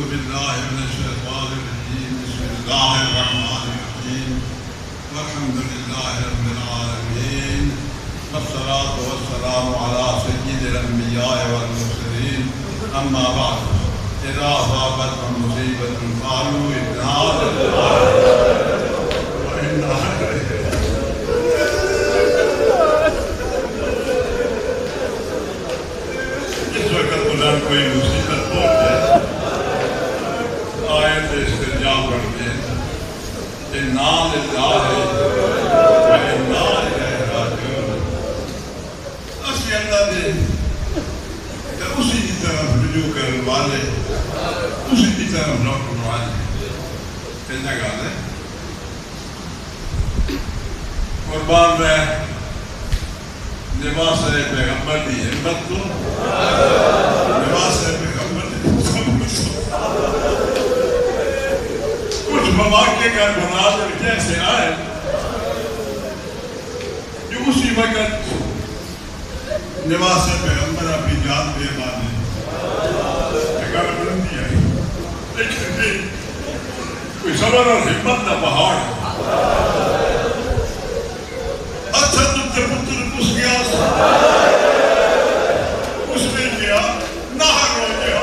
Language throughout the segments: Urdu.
بالله من الشيطان الرجيم بسم الله الرحمن الرحيم والحمد لله رب العالمين والصلاة والسلام على سيد الأنبياء والمرسلين أما بعد إذا أصابتهم مصيبة قالوا إنا لله وإنا إليه اس وقت خدا کوئی مصیبت پہنچے آیت استرجاع پڑھتے ہیں انا للہ وانا الیہ راجعون اسی اللہ دے اسی کی طرف رجوع کرنے والے اسی کی طرف لوٹنے والے کہنا گا ہے قربان میں لباس پیغمبر دی ہمت کو لباس پیغمبر دی کچھ مواقع کا مناظر جیسے آئے جو اسی وقت لباس پیغمبر اپنی جان دے مانے اگر بلندی آئی لیکن کوئی صبر اور ہمت نہ پہاڑ اچھا تم سے پتر اس گیا اس نے کیا نہر ہو گیا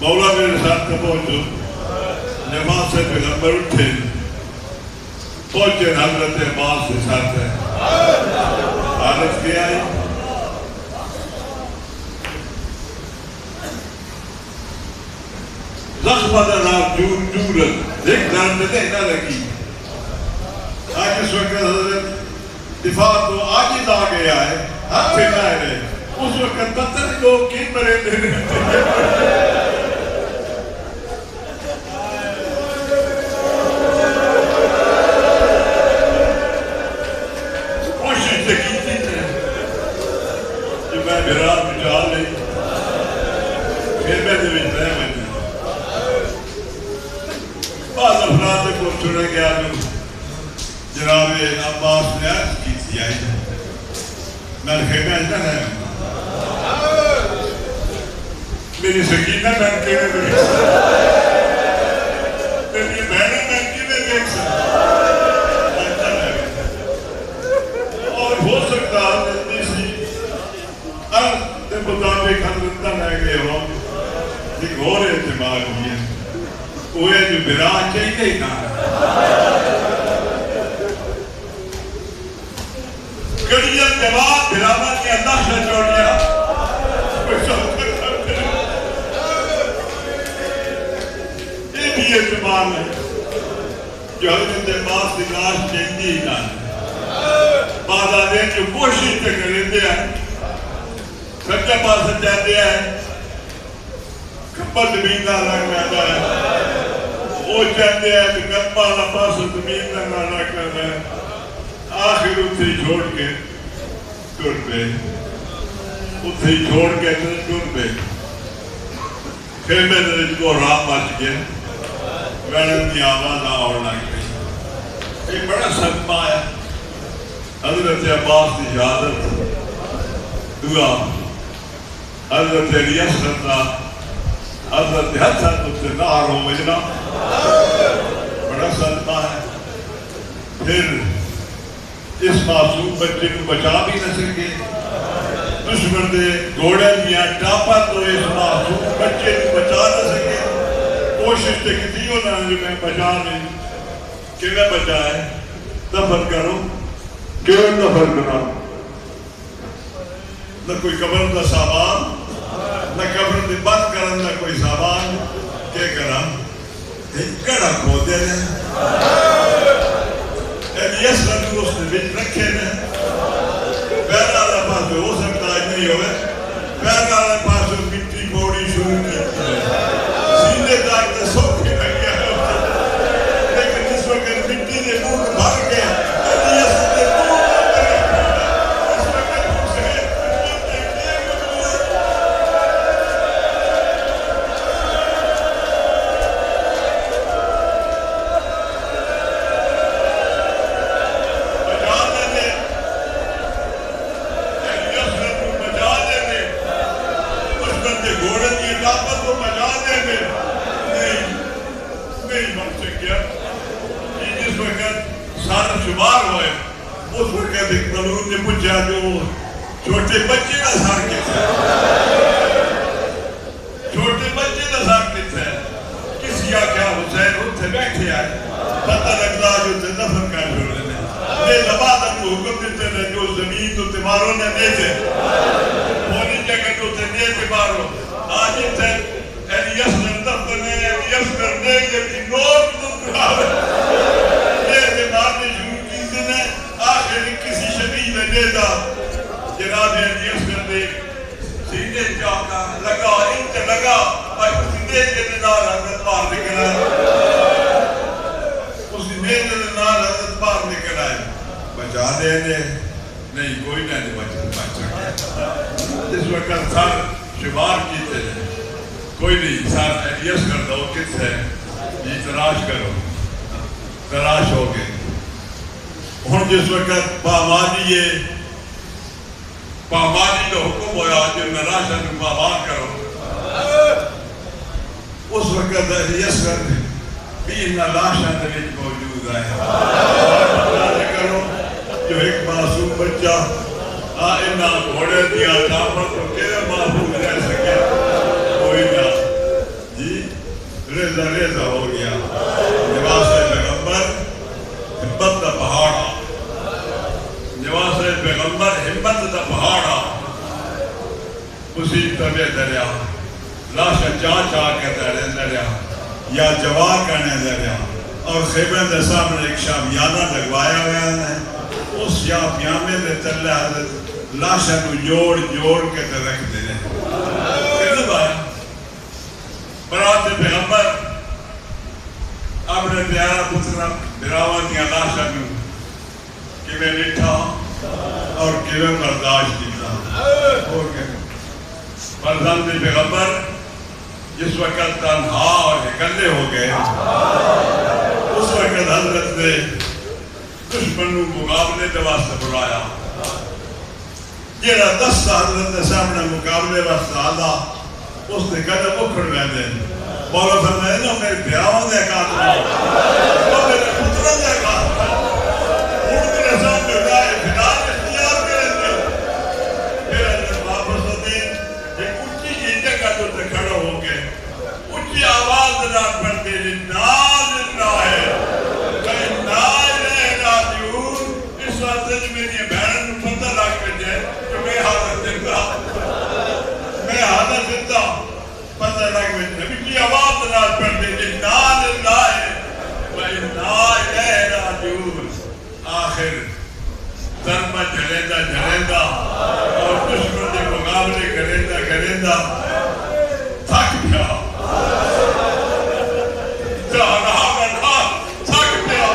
مولا میرے ساتھ پہنچو نماز سے پیغمبر اٹھے پہنچے حضرت عباس کے ساتھ ہے حالت کیا آئی زخمہ نام جورت ایک درد دے نہ لگی آج اس وقت حضرت دفاع تو آج ہی آ گیا ہے ہاتھ سے نہ رہے اس وقت پتر کو کی مرے دے رہے چھوڑے گیا جناب عباس نے عرض کی تھی آئی میں خیمہ اجنہ ہے میری سکینہ میں کیوے دیکھ سکتا میری بہنہ میں کیوے دیکھ سکتا اور ہو سکتا جلدی عرض کے مطابق حضرت نہ لے گئے ہو ایک اور اعتبار ہوئی ہے وہ ہے جو برا چاہیے ہی نہ کڑیاں جواب بھراما کی اللہ سے جوڑ لیا یہ بھی اعتبار ہے جو حضرت عباس کی لاش چاہیے ہی نہ بعد آدھے جو کوشش پہ کریں دیا ہے سچا پاس جاتے ہیں کھپت بھی نہ رکھ رہا ہے وہ چاہتے ہیں کہ کپا لپاس زمین نہ رکھ رہا ہے آخر اتھے چھوڑ کے ٹر پہ اتھے چھوڑ کے ٹر پہ خیمے درج کو راہ بچ گئے ویڑن کی آواز آوڑ لگ گئی ایک بڑا صدمہ ہے حضرت عباس کی یادت دعا حضرت ریاض کرتا حضرت حسن سے نہر ہو مجنا بڑا صدمہ ہے پھر اس معصوم بچے کو بچا بھی نہ سکے دشمن دے گھوڑے دیا ٹاپا تو اس معصوم بچے کو بچا نہ سکے کوشش تو کی انہوں نے میں بچا نہیں کہ میں بچائے دفن کروں کیوں دفن کروں نہ کوئی قبر کا سامان نہ قبر دی بند کرن نہ کوئی سامان کیا کرا کڑا کھو دے ایلیس رنگو اس نے بچ رکھے نے پیر آلہ پاس ہو سکتا ہے نہیں ہوئے پیر آلہ پاس ہو مٹی پوڑی شروع کی سینے تاک تے سوکھ کے لگ گیا لیکن اس وقت مٹی نے منہ بھر کے ایلیس نے شمار ہوئے اس وقت ایک ملعون نے پوچھا جو چھوٹے بچے نہ سار کے تھے چھوٹے بچے نہ سار کے تھے کسی آکھا حسین ان سے بیٹھے آئے پتہ لگتا جو تے دفن کر جوڑے نے یہ زبادہ کو حکم دیتے ہیں جو زمین تو تمہاروں نے دیتے پوری جگہ جو تے دیتے مارو آج تے ایلیس نے دفن ہے ایلیس کرنے کے بھی نوٹ تو کراوے آخر کسی شبیہ میں دیتا جناب ایلیس کر دے سینے چاکا لگا انت لگا اور اسی دے کے نال حضرت باہر نکل آئے اسی دے کے نال حضرت باہر نکل آئے بچا دے نہیں کوئی نہیں بچا اس وقت سر شمار کیتے ہیں کوئی نہیں سر ایلیس کر دو کس ہے یہ تراش کرو تراش ہو گئے ہون جس وقت پامانی کا حکم ہویا جو نراشن پامان کرو اس وقت ایلیس کر دے بھی نراشن دے موجود آئے پتہ کرو جو ایک معصوم بچہ آئینا گھوڑے دیا جامت تو کیلے محفوظ رہ سکے کوئی نہ جی ریزہ ہو گیا نواز پیغمبر ہمت دا پہاڑا نواز پیغمبر ہمت دا پہاڑا مصیبت میں دریا لاشا چاہ کے دریا یا جواب کرنے دریا اور خیمہ دے سامنے ایک شامیانہ لگوایا گیا ہے اس شامیانے دے تلے حضرت لاشا کو جوڑ کے رکھ دے رہے کتب آیا برات پیغمبر اپنے پیارا پترہ براوان دیا لاشا کو کہ میں لٹھا اور کہ میں برداشت کیتا فرزند پیغمبر جس وقت تنہا اور اکلے ہو گئے اس وقت حضرت نے دشمنوں مقابلے کے واسطے بلایا جیڑا دستہ حضرت نے سامنے مقابلے واسطے آدھا اس نے قدم اکھڑ میں دے مولا فرمائے نا میرے بیاوان دے کاتنا تو میرے پترہ دے کاتنا اٹھ کے سامنے جائے فنال اختیار کریں دے پھر حضرت واپس ہوتے ایک اچھی کی جگہ جو تے کھڑا ہو گئے اچھی آواز رات پڑھتے ناز اللہ ہے کہیں ناز راجعون اس واسطے جو میری بہن پتہ لگ کے جائے کہ میں حاضر زندہ پتہ لگ میں نبی کی آواز ناز پڑھتے ناز اللہ ہے ناز راجعون آخر ضربہ جھلیندہ اور دشمن کے مقابلے کریندہ تھک پیا تھک پیا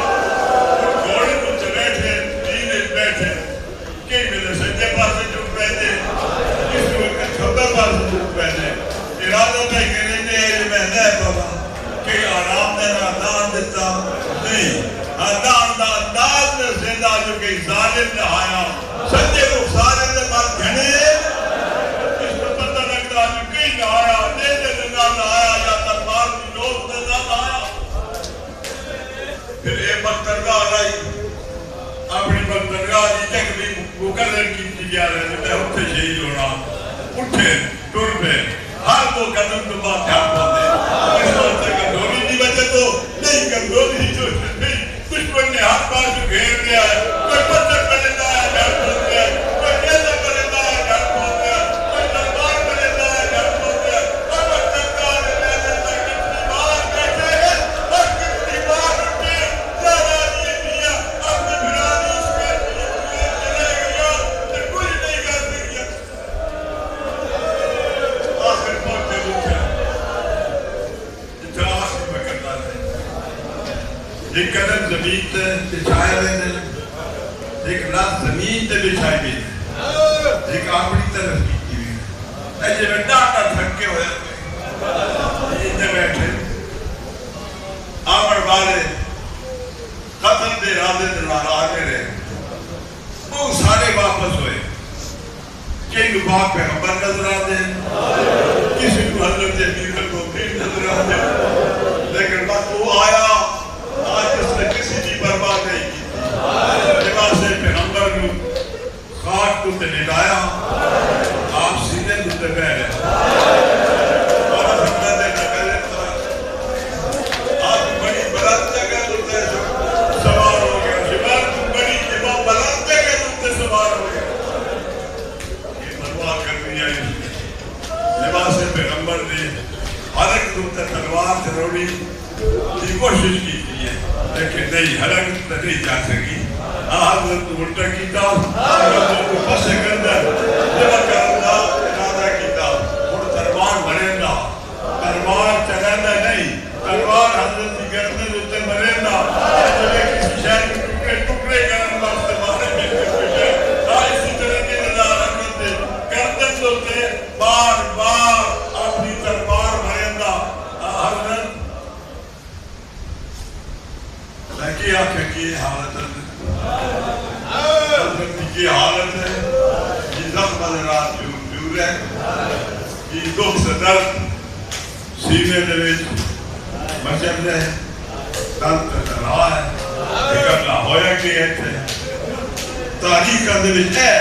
گھوڑے کو بیٹھے تین بیٹھے کئی میرے سجے پاسے چک بیٹھے کس وقت چھوٹا پاسے چک بیٹھے ارادہ پہ کریں گے میں نے بابا کہ آرام دینا دان دیتا نہیں دان دا انداز میں زندہ جو کہ ظالم نے آیا سجے کو سارے نے بات گھنے اس کو پتہ لگتا جو کہیں نہ آیا نیجے نہ آیا یا تربار کی لوگ نہ آیا پھر ایک بخترگاہ آئی اپنی بخترگاہ جی تک بھی مقرر کی جا رہے ہیں میں اٹھے شہید ہو رہا اٹھے ٹر پہ ہر دو قدم تو بات کیا پاتے اس وقت کا دونوں دشمن نے ہر پاس گھیر لیا ہے. کوئی پتھر پڑتا ہے گھر پہنچتا ہے, کوئی نیزہ پڑتا ہے گھر پہنچتا ہے, کوئی تلوار پڑتا ہے گھر پہنچتا ہے. اور وہ سرکار نیزے تک کتنی بار بیٹھے ہیں اور کتنی بار اٹھے. زیادہ نہیں دیا اپنی برانی اس میں چلے گیا تو کچھ نہیں کر سکیا. آخر پہنچے اٹھے جتنا آخر میں کرتا ہے. ایک قدم زمین تے بچھائے ہوئے نے, ایک رات زمین تے بچھائی ہوئی نے, ایک اپنی طرف کی ہوئی ہے. ایسے میں ڈاٹا تھکے ہوئے اتنے بیٹھے آمر والے قتل دے رادے دلال آگے رہے. وہ سارے واپس ہوئے. کئی نباق پیغمبر نظر آتے ہیں, کسی کو حضرت امیر کو بھی نظر آتے ہیں, لیکن وقت وہ آیا آج اس نے کسی کی پرواہ نہیں کی. لباس پیغمبر کو خاک کو تے لگایا, آپ سینے کو تے بہ رہے اور حضرت نے نکلے تو آپ بڑی بلند جگہ تے سوار ہو گیا. شمار کو بڑی جبا بلند جگہ تے سوار ہو گیا. یہ پرواہ کر دیا لباس پیغمبر نے حرکت کو تے تلوار ضروری کی کوشش کی ہے, لیکن نہیں حرکت نہیں جا سکی. حضرت الٹا کیتا, حضرت کو پسے کردہ جبا کرنا ارادہ کیتا. اور تلوار مریندا, تلوار چلانا نہیں, تلوار حضرت کی گردن ہوتے مریندا. جبے کسی شہر کے ٹکڑے ٹکڑے کرنے واسطے مارے میں کوئی ہے. اسی طرح کی نظار حضرت گردن ہوتے بار بار اپنی تلوار مریندا. حضرت لیکن آنکھیں کی حالت ہے, حضرت کی حالت ہے, یہ زخم حضرات جور ہے, یہ دکھ سے درد سینے دے وچ مچل رہے, درد کر رہا ہے. نکلنا ہویا کہ ایتھے تاریخ دے وچ ہے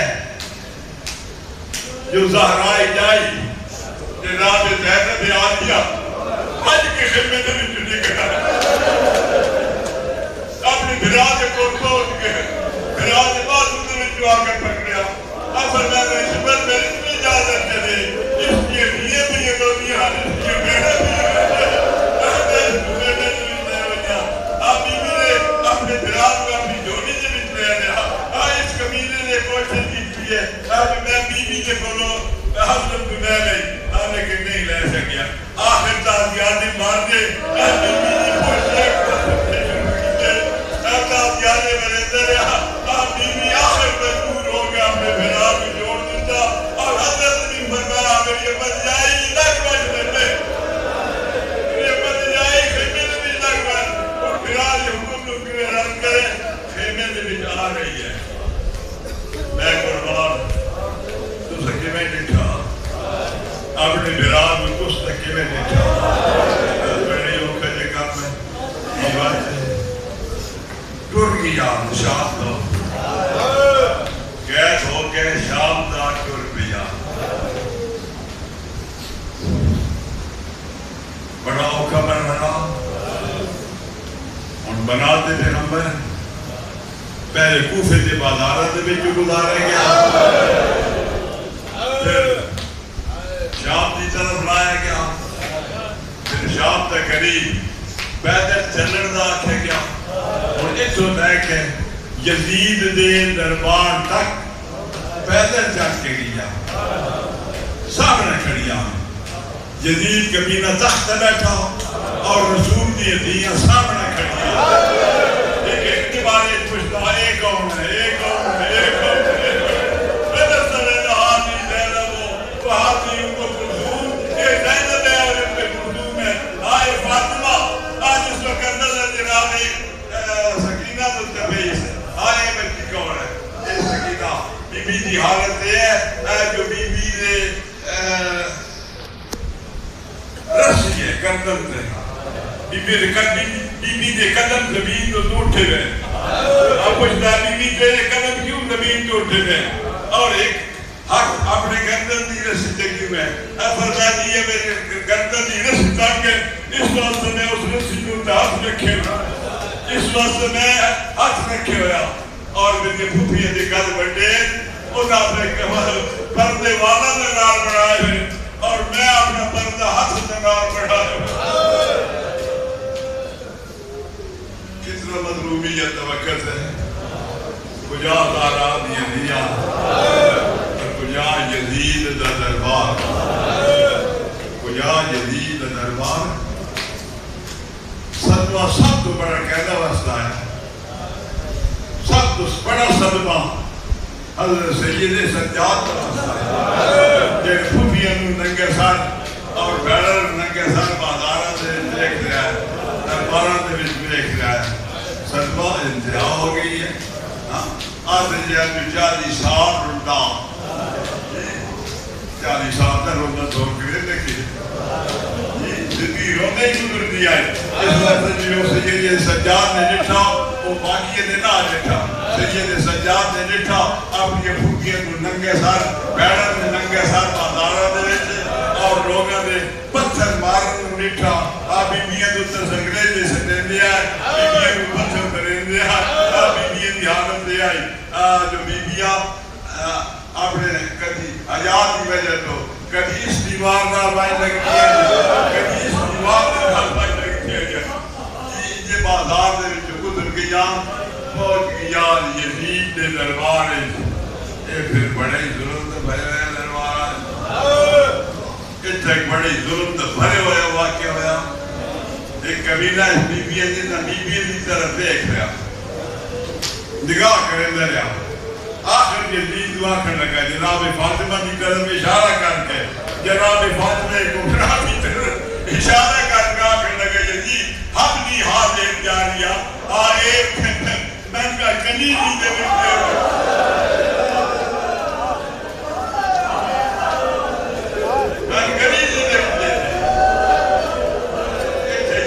جو زہرائی جائی جناب زینب عالیہ حج کی خدمت دے وچ نکلا اپنی بھراج کو توڑ کے بھراج بعد اندر جو آکر پکڑیا. اب فرمایا میں شبت میں اتنی اجازت چلے اس کے لیے بھی یہ دنیا اس کے بیڑے بھی آپ بیوی نے اپنے بھراج کو اپنی جوڑی سے بھی لے لیا. اس کمینے نے کوشش کی ہے میں بیوی کے بولو حضرت کو لے لئی, لیکن نہیں لے سکیا. آخر تازیاتی مار دے بیوی کی کوشش یادے میں اندر آپ بیوی آخر مجبور ہو گیا اپنے بھرا کو جوڑ دیتا. اور حضرت بھی فرمایا میری بچ جائی لگ بچ دیتے, میری بچ جائی خیمے میں بھی لگ بچ. اور بھرا جو حکم لوگ کے رن کرے خیمے میں بھی آ رہی ہے. میں قربان تو سکے میں دیکھا اپنے بھرا میں کچھ سکے میں دیکھا بڑے ہو کے دیکھا میں دیوار سے ٹر گیا شام تو قید ہو کے شام دا ٹر گیا. بڑا اوکھا بن رہا اور بناتے تھے نمبر پہلے کوفے کے بازارات میں جو گزارے گیا, پھر شام کی طرف لایا گیا, پھر شام تک قریب پیدل چلن دا آکھے گیا. اور اس وقت ہے کہ یزید دے دربار تک پیدل چل کے گیا. سامنے کھڑیا یزید کبینہ تخت بیٹھا اور رسول دی ہدیاں سامنے کھڑیا. ایک بارے پوچھتا ہے کون ہے, کون ہے, کون ہے. بدر سرد ہاتھی زینب و ہاتھی ان کو کلثوم, یہ زینب ہے اور ان کے کلثوم ہے. آئے فاطمہ آج اس وقت نظر جنابی سکینہ تو تبعیس ہے. آئے بچی کون ہے؟ یہ سکینہ بی بی دی حالت ہے جو بی بی دے رسی ہے گردن سے. بی بی دے قدم زمین تو اٹھے ہوئے. اب پوچھتا بی بی تیرے قدم کیوں زمین تو اٹھے ہوئے؟ اور ایک حق اپنے گردن دی رسی چکی ہوئے. فرمایا یہ میرے گردن دی رسی تک ہے, اس وقت میں اس رسی کو ہاتھ رکھے نا, اس وقت میں ہاتھ رکھے ہوا اور میری پھوپھی دی گل بڑے انہاں اپنے پردے والا دے نال بنائے ہوئے اور میں اپنا پردہ ہاتھ دے نال بنائے کتنا مظلومیت وقت ہے کجا دارا دیا دیا کجا یزید دا دربار کجا یزید دا دربار صدمہ سب تو بڑا قیدہ واسطہ ہے سب تو بڑا صدمہ حضرت سید سجاد کا واسطہ ہے جن پھوپیاں ننگے سر اور بیڑر ننگے سر بازاراں دے دیکھ رہا ہے درباراں دے وچ دیکھ رہا ہے صدمہ انتہا ہو گئی ہے آدھے جہاں 40 سال روندا 40 سال تک روندا دور کرے دیکھئے زندگی رونے ہی گزر دیا ہے اس وقت جو سید سجاد نے لکھا وہ باقی نے نہ لکھا سید سجاد نے لکھا اپنی پھوپیاں کو ننگے سر بیڑاں نے ننگے سر بازاراں دے وچ اور لوگاں دے پتھر مارن نوں لکھا بیبیاں دے اوپر سنگلے دے سٹیندے آئے بیبیاں کو پتھر کریندے آئے بیبیاں دی حالت دے آئی جو بیبیاں اپنے کبھی حیات کی وجہ تو کبھی اس دیوار نہ بائی لگتی ہے کبھی اس دیوار نہ بائی لگتی ہے یہ بازار دے وچ گزر گیا پہنچ گیا یزید دے دربار یہ پھر بڑے ظلم تے بھرے ہوئے دربار اتنے بڑے ظلم تے بھرے ہوئے واقع ہوا ایک قبیلہ اس بیبیاں دی طرف دیکھ رہا نگاہ کرنے رہا آخر یزید دعا کرنے لگا جناب فاطمہ کی طرف اشارہ کر کے جناب فاطمہ کبریٰ کی طرف اشارہ کر کے آخر لگا یزید ہم نہیں حاضر جاریہ آئے میں کا کنی نہیں دے میں کنی نہیں دے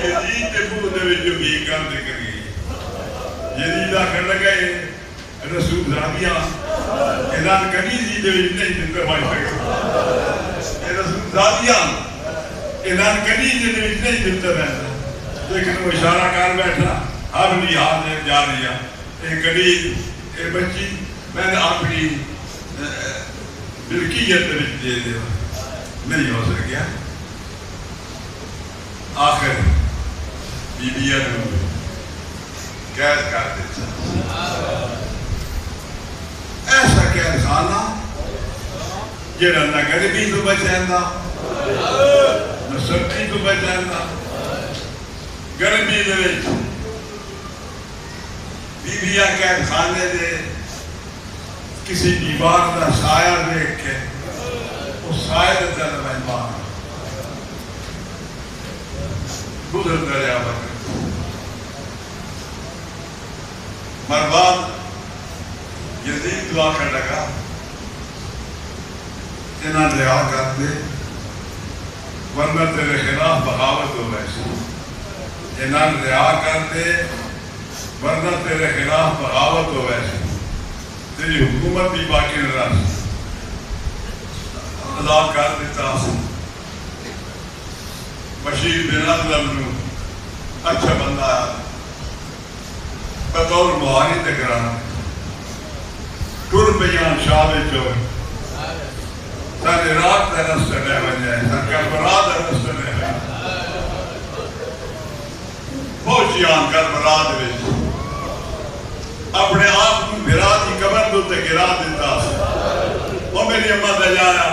یزید دے بو دے جو بھی کر دے کری یزید آخر لگا رسول زادیاں اعلان کنیزی دے نہیں دنتے بھائی سکتے رسول زادیاں اعلان کنیزی دے نہیں دنتے بیٹھا لیکن وہ اشارہ کر بیٹھا اب نہیں ہاتھ دے جا رہی ایک کنیز ایک بچی میں نے اپنی ملکیت دے دے نہیں ہو سکیا آخر بی بیاں نے قید کر دیتا ایسا قید خانہ جڑا نہ غریبی تو بچیندا نہ سختی تو بچیندا غریبی دے وچ بیبیاں قید خانے دے کسی دیوار دا سایہ دیکھ کے اس سایہ دے تل مہمان گزر دریا وقت مرباد یزید دعا کر لگا انہاں رہا کر دے ورنہ تیرے خلاف بغاوت ہو ویسے انہاں رہا کر دے ورنہ تیرے خلاف بغاوت ہو ویسے تیری حکومت بھی باقی نہ رہا آزاد کر دیتا بشیر بن اسلم نو اچھا بندہ بطور مہاری تکرانا ٹر بیان شاہ جو سارے رات کا رستہ لے بجائے سر کربلا کا رستہ لے بجائے پہنچیاں کربلا دے اپنے آپ کو بھرا دی قبر دو تے گرا دیتا وہ میری اماں دے جایا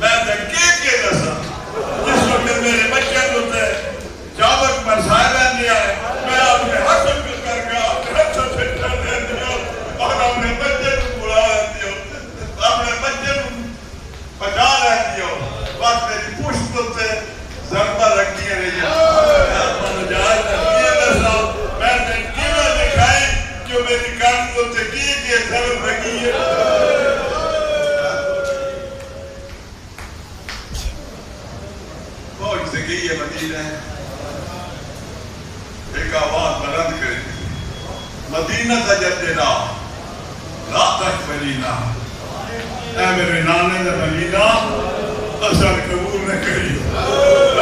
میں تے کے دسا جس وقت میرے بچے دو تے چابک پر صاحبہ دیا ہے میں اپنے حق کر کے اپنے حق سے پھٹا دے دیا اور اپنے بچے کو بلا دیا اپنے بچے کو بچا دیا بات میری پشت تے ضربہ رکھتی ہے میں نے کیوں دکھائی جو میری کان کو تکی کے ضرب رکھی ہے پہنچ سکی ہے مدینہ ایک آواز بلند کرے مدینہ تجدنا لا تقبلینا اے میرے نانے نے مدینہ اثر قبول نہ کری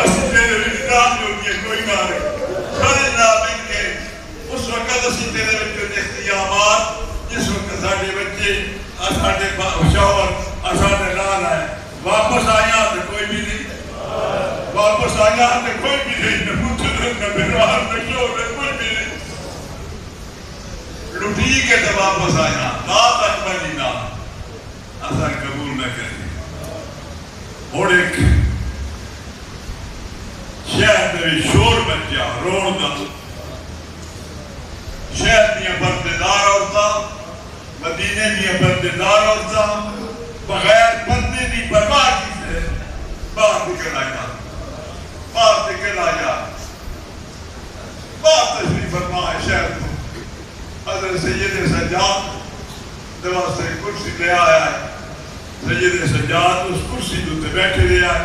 اسی تیرے اسلام جو کہ کوئی نہ رہے سارے نام ان کے اس کوئی بھی نہیں نہ متدن نہ بنوار نہ شور نہ کوئی بھی نہیں. لٹی کے تو واپس آیا لا تقبلی نا اثر قبول نہ کریں. اور ایک شہر میں شور بچیا روڑ دا شہر دیا پردیدار عورتاں مدینے دیا پردیدار عورتاں بغیر پردے دی پرواہ کیتے باہر نکل آیا باہر نکل آیا باہر تشریف فرما ہے شہر کو. حضرت سید سجاد دوا سے کرسی لے آیا ہے. سید سجاد اس کرسی دوتے بیٹھے لے آئے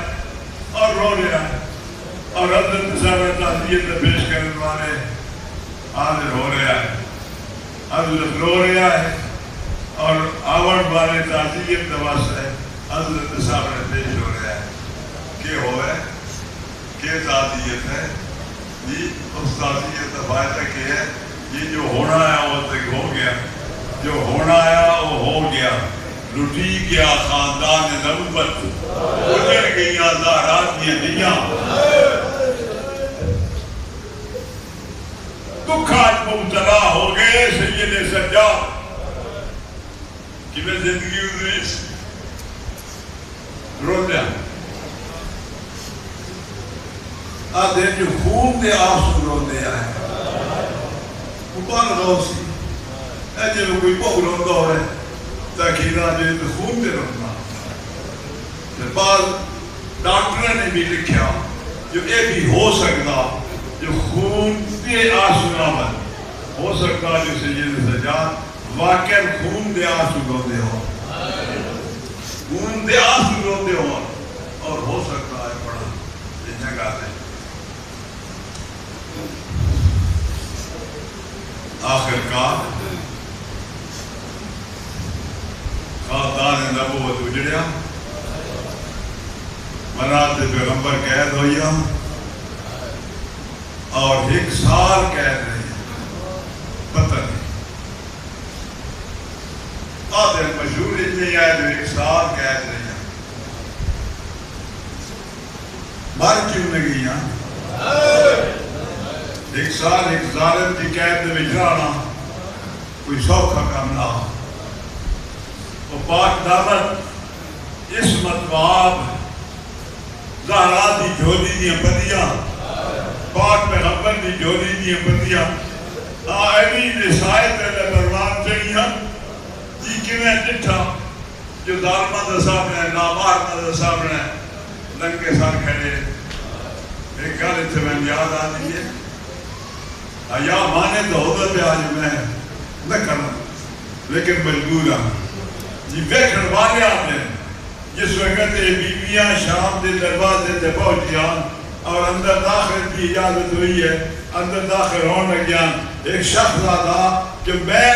اور رو لے آئے اور حضرت صاحب تعزیت پیش کرنے والے حاضر ہو رہے ہیں. حضرت رو رہے ہیں اور آوڑ والے تعزیت نواز ہے حضرت صاحب پیش ہو رہے ہیں. کہ ہوئے کہ تعزیت ہے جی اس تعزیت کا فائدہ کہ ہے یہ جو ہونا ہے وہ تک ہو گیا جو ہونا آیا وہ ہو گیا. لٹی گیا خاندان نبوت اجڑ گئیاں زہرات دیا دیاں دکھاج مبتلا ہو گئے سید سجاد کہ میں زندگی ادریس رو دیا آدھے جو خون دے آسو رو دیا ہے مبال غوثی ایجے میں کوئی بہت روندہ ہو رہے تاکہ راجے تو خون دے رکھنا. بعض ڈاکٹر نے بھی لکھا جو اے بھی ہو سکتا جو خون دے آنسو نہ بن ہو سکتا جو سید سجاد واقعا خون دے آنسو روندے ہو خون دے آنسو روندے ہو اور ہو سکتا ہے بڑا یہ جگہ ہے. آخر کار خاندان نبوت اجڑیا منات پیغمبر قید ہویا اور 1 سال قید رہی پتہ نہیں آدھے مشہور اتنی آئے جو 1 سال قید رہی مر کیوں نے گئی 1 سال ایک ظالم کی قید میں جانا کوئی سوکھا کام نہ وہ پاک دامت عصمت وآب زہرا دی جھولی دیا پتیاں پاک پیغمبر دی جھولی دیا پتیاں آئینی نسائے تیلے پروان چڑھیاں جی کیویں ڈٹھا جو ظالمہ دا سامنے نامار دا سامنے ننگے سار کھڑے. ایک گل اتنے میں یاد آتی ہے یا مانے تو ہوتا پہ آج میں نہ کرنا لیکن مجبور ہوں جی ویکھن والے آپ نے جس وقت بیویاں شام دے دروازے تے پہنچیاں اور اندر داخل کی اجازت ہوئی ہے اندر داخل ہونے لگیاں ایک شخص آتا کہ میں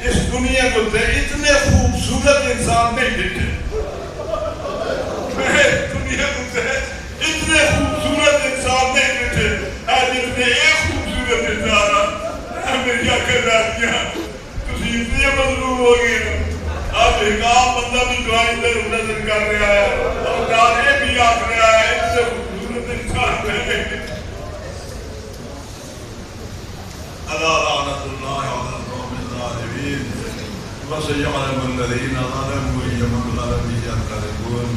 اس دنیا کو تے اتنے خوبصورت انسان نہیں دیکھے میں اس دنیا کو تے اتنے خوبصورت انسان نہیں دیکھے آج اتنے ایک خوبصورت انسان میری آنکھیں رہتیاں تسی اتنے مظلوم ہو گئے. آج ایک عام بندہ بھی دعائیں در نظر کر رہا ہے اور دارے بھی آکھ رہا ہے اس سے خوبصورت انسان رہے. اللہ رحمت اللہ علیہ القوم الظالمین وسيعلم الذين ظلموا أيما الغلب ينقلبون.